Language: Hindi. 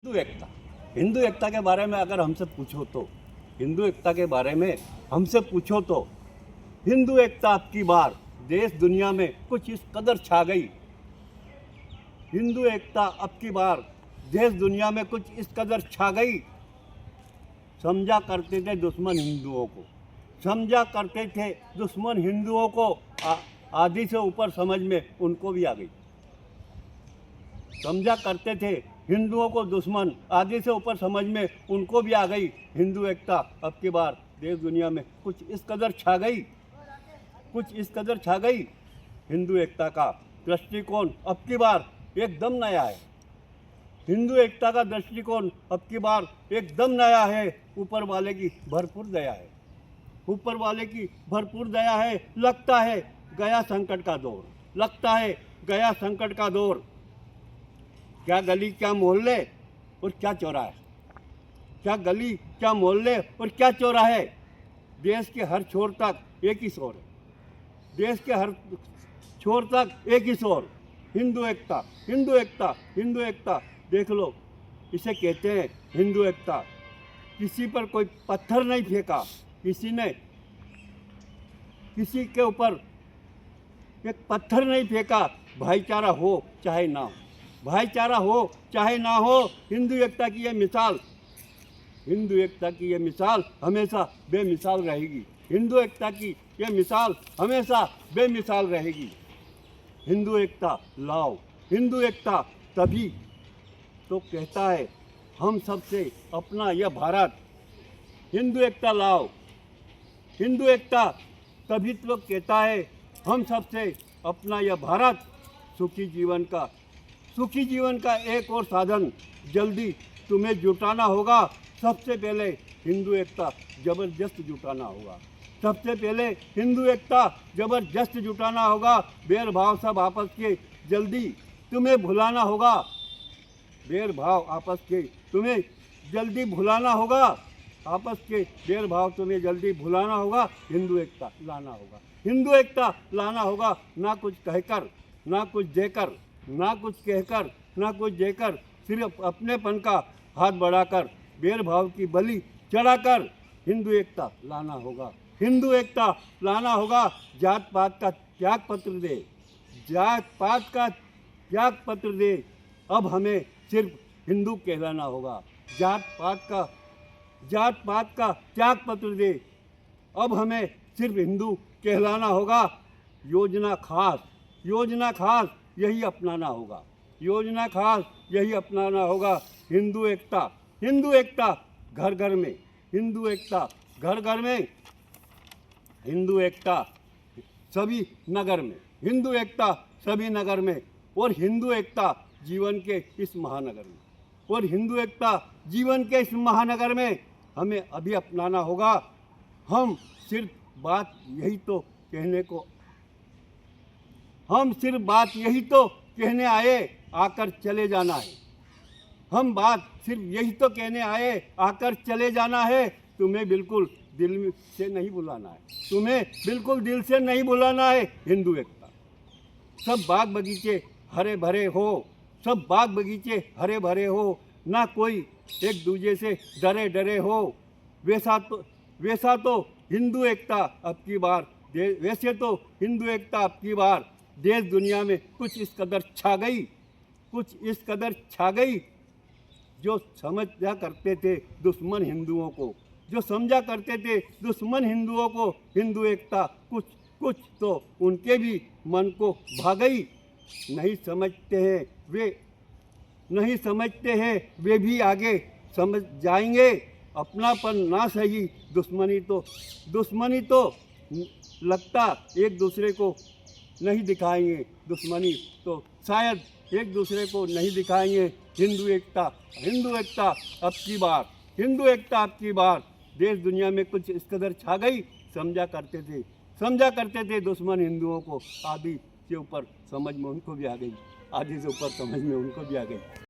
हिंदू एकता के बारे में अगर हमसे पूछो तो हिंदू एकता के बारे में हमसे पूछो तो हिंदू एकता अब की बार देश दुनिया में कुछ इस कदर छा गई। हिंदू एकता अब की बार देश दुनिया में कुछ इस कदर छा गई। समझा करते थे दुश्मन हिंदुओं को, समझा करते थे दुश्मन हिंदुओं को, आधी से ऊपर समझ में उनको भी आ गई। समझा करते थे हिंदुओं को दुश्मन, आगे से ऊपर समझ में उनको भी आ गई। हिंदू एकता अब की बार देश दुनिया में कुछ इस कदर छा गई, कुछ इस कदर छा गई। हिंदू एकता का दृष्टिकोण अब की बार एकदम नया है। हिंदू एकता का दृष्टिकोण अब की बार एकदम नया है। ऊपर वाले की भरपूर दया है, ऊपर वाले की भरपूर दया है। लगता है गया संकट का दौर, लगता है गया संकट का दौर। क्या गली क्या मोहल्ले और क्या चौराहे, क्या गली क्या मोहल्ले और क्या चौराहे। देश के हर छोर तक एक ही शोर है, देश के हर छोर तक एक ही शोर। हिंदू एकता, हिंदू एकता, हिंदू एकता। देख लो, इसे कहते हैं हिंदू एकता। किसी पर कोई पत्थर नहीं फेंका, किसी ने किसी के ऊपर एक पत्थर नहीं फेंका। भाईचारा हो चाहे ना हो, भाईचारा हो चाहे ना हो। हिंदू एकता की ये मिसाल, हिंदू एकता की ये मिसाल हमेशा बेमिसाल रहेगी। हिंदू एकता की ये मिसाल हमेशा बेमिसाल रहेगी। हिंदू एकता लाओ, हिंदू एकता तभी तो कहता है हम सबसे अपना यह भारत। हिंदू एकता लाओ, हिंदू एकता तभी तो कहता है हम सबसे अपना यह भारत। सुखी जीवन का, सुखी जीवन का एक और साधन जल्दी तुम्हें जुटाना होगा। सबसे पहले हिंदू एकता जबरदस्त जुटाना होगा, सबसे पहले हिंदू एकता जबरदस्त जुटाना होगा। भेदभाव सब आपस के जल्दी तुम्हें भुलाना होगा, भेदभाव आपस के तुम्हें जल्दी भुलाना होगा, आपस के भेदभाव तुम्हें जल्दी भुलाना होगा। हिंदू एकता लाना होगा, हिंदू एकता लाना होगा। ना कुछ कहकर, ना कुछ देकर, ना कुछ कहकर, ना कुछ देकर, सिर्फ अपनेपन का हाथ बढ़ाकर, भेदभाव की बलि चढ़ाकर हिंदू एकता लाना होगा, हिंदू एकता लाना होगा। जात पात का त्याग पत्र दे, जात पात का त्याग पत्र दे। अब हमें सिर्फ हिंदू कहलाना होगा। जात पात का त्याग पत्र दे। अब हमें सिर्फ हिंदू कहलाना होगा। योजना खास, योजना खास यही अपनाना होगा, योजना खास यही अपनाना होगा। हिंदू एकता, हिंदू एकता घर घर में, हिंदू एकता घर घर में, हिंदू एकता सभी नगर में, हिंदू एकता सभी नगर में, और हिंदू एकता जीवन के इस महानगर में, और हिंदू एकता जीवन के इस महानगर में हमें अभी अपनाना होगा। हम सिर्फ बात यही तो कहने को, हम सिर्फ बात यही तो कहने आए, आकर चले जाना है। हम बात सिर्फ यही तो कहने आए, आकर चले जाना है। तुम्हें बिल्कुल दिल से नहीं बुलाना है, तुम्हें बिल्कुल दिल से नहीं बुलाना है। हिंदू एकता सब बाग बगीचे हरे भरे हो, सब बाग बगीचे हरे भरे हो। ना कोई एक दूजे से डरे डरे हो। वैसा तो हिंदू एकता अब की बार, वैसे तो हिंदू एकता अब की बार देश दुनिया में कुछ इस कदर छा गई, कुछ इस कदर छा गई। जो समझा करते थे दुश्मन हिंदुओं को, जो समझा करते थे दुश्मन हिंदुओं को, हिंदू एकता कुछ कुछ तो उनके भी मन को भा गई। नहीं समझते हैं वे, नहीं समझते हैं वे भी आगे समझ जाएंगे। अपनापन ना सही, दुश्मनी तो लगता एक दूसरे को नहीं दिखाएंगे, दुश्मनी तो शायद एक दूसरे को नहीं दिखाएंगे। हिंदू एकता, हिंदू एकता अब की बार, हिंदू एकता अब की बार देश दुनिया में कुछ इस कदर छा गई। समझा करते थे दुश्मन हिंदुओं को, आधी से ऊपर समझ में उनको भी आ गई, आधी से ऊपर समझ में उनको भी आ गई।